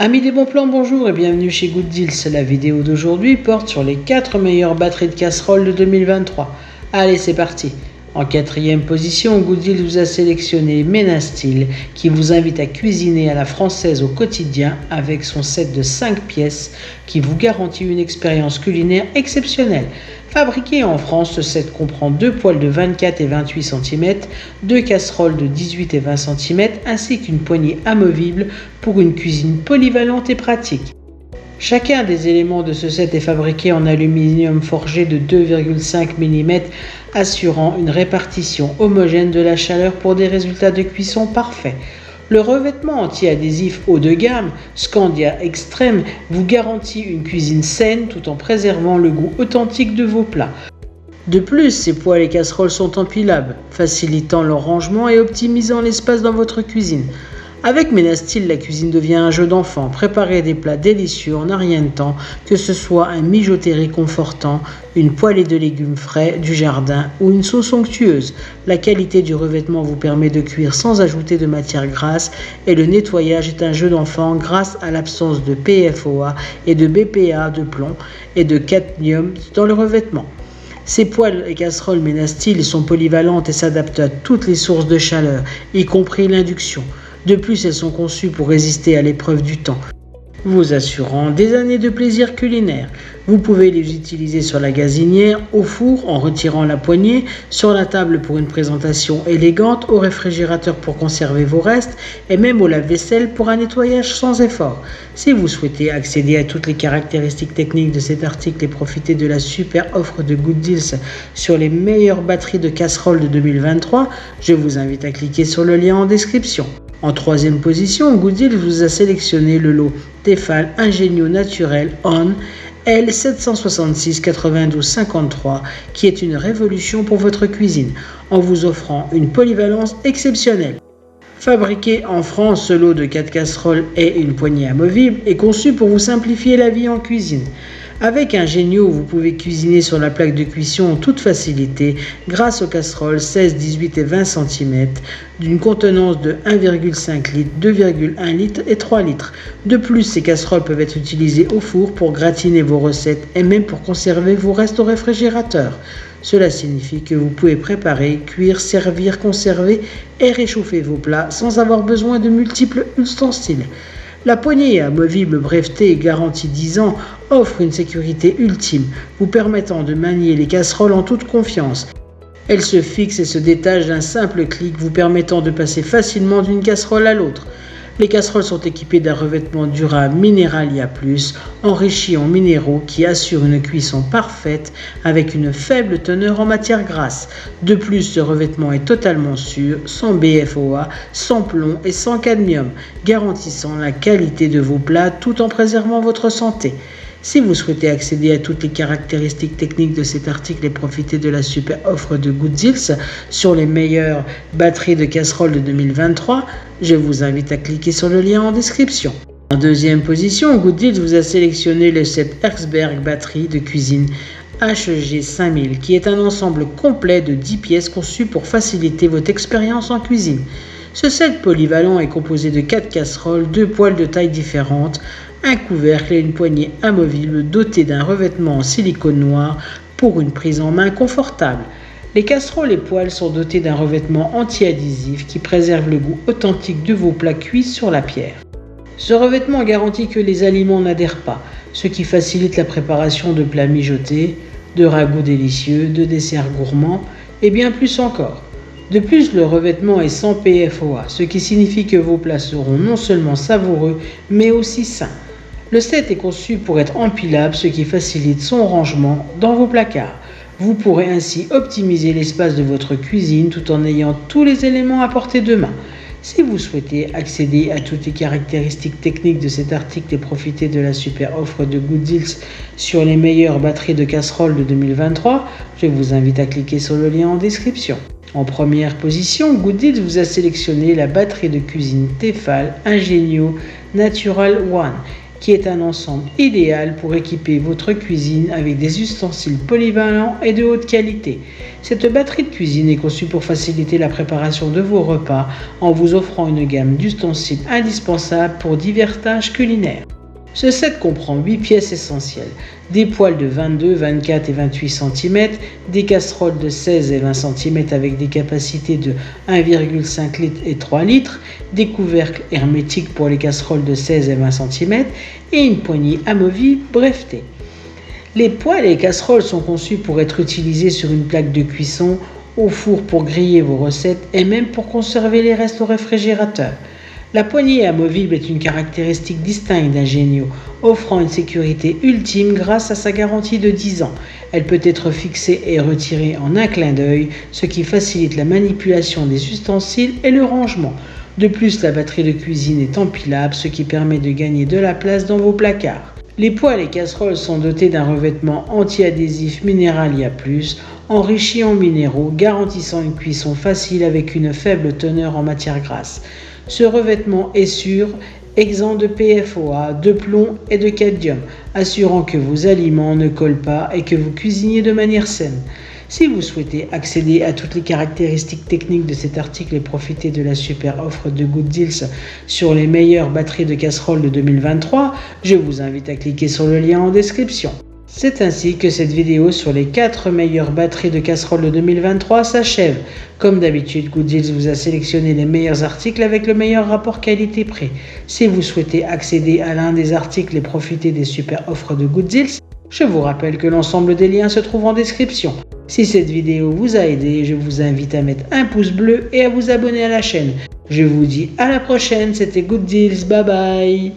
Amis des bons plans, bonjour et bienvenue chez Good Deals. La vidéo d'aujourd'hui porte sur les 4 meilleures batteries de casseroles de 2023. Allez, c'est parti. En 4e position, Good Deals vous a sélectionné Menastyle, qui vous invite à cuisiner à la française au quotidien avec son set de 5 pièces qui vous garantit une expérience culinaire exceptionnelle. Fabriqué en France, ce set comprend 2 poêles de 24 et 28 cm, 2 casseroles de 18 et 20 cm, ainsi qu'une poignée amovible pour une cuisine polyvalente et pratique. Chacun des éléments de ce set est fabriqué en aluminium forgé de 2,5 mm, assurant une répartition homogène de la chaleur pour des résultats de cuisson parfaits. Le revêtement anti-adhésif haut de gamme, Scandia Extreme, vous garantit une cuisine saine tout en préservant le goût authentique de vos plats. De plus, ces poêles et casseroles sont empilables, facilitant leur rangement et optimisant l'espace dans votre cuisine. Avec Menastyle, la cuisine devient un jeu d'enfant. Préparez des plats délicieux en un rien de temps, que ce soit un mijoté réconfortant, une poêlée de légumes frais du jardin ou une sauce onctueuse. La qualité du revêtement vous permet de cuire sans ajouter de matière grasse et le nettoyage est un jeu d'enfant grâce à l'absence de PFOA et de BPA de plomb et de cadmium dans le revêtement. Ces poêles et casseroles Menastyle sont polyvalentes et s'adaptent à toutes les sources de chaleur, y compris l'induction. De plus, elles sont conçues pour résister à l'épreuve du temps, vous assurant des années de plaisir culinaire. Vous pouvez les utiliser sur la gazinière, au four en retirant la poignée, sur la table pour une présentation élégante, au réfrigérateur pour conserver vos restes et même au lave-vaisselle pour un nettoyage sans effort. Si vous souhaitez accéder à toutes les caractéristiques techniques de cet article et profiter de la super offre de Good Deals sur les meilleures batteries de casseroles de 2023, je vous invite à cliquer sur le lien en description. En 3e position, Good Deals vous a sélectionné le lot Tefal Ingenio Naturel On L766 92 53 qui est une révolution pour votre cuisine en vous offrant une polyvalence exceptionnelle. Fabriqué en France, ce lot de 4 casseroles et une poignée amovible est conçu pour vous simplifier la vie en cuisine. Avec Ingenio, vous pouvez cuisiner sur la plaque de cuisson en toute facilité grâce aux casseroles 16, 18 et 20 cm d'une contenance de 1,5 litre, 2,1 litres et 3 litres. De plus, ces casseroles peuvent être utilisées au four pour gratiner vos recettes et même pour conserver vos restes au réfrigérateur. Cela signifie que vous pouvez préparer, cuire, servir, conserver et réchauffer vos plats sans avoir besoin de multiples ustensiles. La poignée amovible brevetée et garantie 10 ans offre une sécurité ultime, vous permettant de manier les casseroles en toute confiance. Elle se fixe et se détache d'un simple clic, vous permettant de passer facilement d'une casserole à l'autre. Les casseroles sont équipées d'un revêtement durable Mineralia Plus, enrichi en minéraux qui assure une cuisson parfaite avec une faible teneur en matière grasse. De plus, ce revêtement est totalement sûr, sans BFOA, sans plomb et sans cadmium, garantissant la qualité de vos plats tout en préservant votre santé. Si vous souhaitez accéder à toutes les caractéristiques techniques de cet article et profiter de la super offre de Good Deals sur les meilleures batteries de casseroles de 2023, je vous invite à cliquer sur le lien en description. En 2e position, Good Deals vous a sélectionné le set Herzberg batterie de cuisine HG 5000 qui est un ensemble complet de 10 pièces conçu pour faciliter votre expérience en cuisine. Ce set polyvalent est composé de 4 casseroles, 2 poêles de tailles différentes, un couvercle et une poignée amovible dotée d'un revêtement en silicone noir pour une prise en main confortable. Les casseroles et poêles sont dotés d'un revêtement anti-adhésif qui préserve le goût authentique de vos plats cuits sur la pierre. Ce revêtement garantit que les aliments n'adhèrent pas, ce qui facilite la préparation de plats mijotés, de ragoûts délicieux, de desserts gourmands et bien plus encore. De plus, le revêtement est sans PFOA, ce qui signifie que vos plats seront non seulement savoureux, mais aussi sains. Le set est conçu pour être empilable, ce qui facilite son rangement dans vos placards. Vous pourrez ainsi optimiser l'espace de votre cuisine tout en ayant tous les éléments à portée de main. Si vous souhaitez accéder à toutes les caractéristiques techniques de cet article et profiter de la super offre de Good Deals sur les meilleures batteries de casseroles de 2023, je vous invite à cliquer sur le lien en description. En 1re position, Good Deals vous a sélectionné la batterie de cuisine Tefal Ingenio Natural One qui est un ensemble idéal pour équiper votre cuisine avec des ustensiles polyvalents et de haute qualité. Cette batterie de cuisine est conçue pour faciliter la préparation de vos repas en vous offrant une gamme d'ustensiles indispensables pour divers tâches culinaires. Ce set comprend 8 pièces essentielles, des poêles de 22, 24 et 28 cm, des casseroles de 16 et 20 cm avec des capacités de 1,5 litres et 3 litres, des couvercles hermétiques pour les casseroles de 16 et 20 cm et une poignée amovible brevetée. Les poêles et casseroles sont conçus pour être utilisés sur une plaque de cuisson, au four pour griller vos recettes et même pour conserver les restes au réfrigérateur. La poignée amovible est une caractéristique distincte d'un Genio, offrant une sécurité ultime grâce à sa garantie de 10 ans. Elle peut être fixée et retirée en un clin d'œil, ce qui facilite la manipulation des ustensiles et le rangement. De plus, la batterie de cuisine est empilable, ce qui permet de gagner de la place dans vos placards. Les poêles et casseroles sont dotés d'un revêtement anti-adhésif Mineralia Plus, enrichi en minéraux, garantissant une cuisson facile avec une faible teneur en matière grasse. Ce revêtement est sûr, exempt de PFOA, de plomb et de cadmium, assurant que vos aliments ne collent pas et que vous cuisiniez de manière saine. Si vous souhaitez accéder à toutes les caractéristiques techniques de cet article et profiter de la super offre de Good Deals sur les meilleures batteries de casseroles de 2023, je vous invite à cliquer sur le lien en description. C'est ainsi que cette vidéo sur les 4 meilleures batteries de casseroles de 2023 s'achève. Comme d'habitude, Good Deals vous a sélectionné les meilleurs articles avec le meilleur rapport qualité-prix. Si vous souhaitez accéder à l'un des articles et profiter des super offres de Good Deals, je vous rappelle que l'ensemble des liens se trouve en description. Si cette vidéo vous a aidé, je vous invite à mettre un pouce bleu et à vous abonner à la chaîne. Je vous dis à la prochaine, c'était Good Deals, bye bye.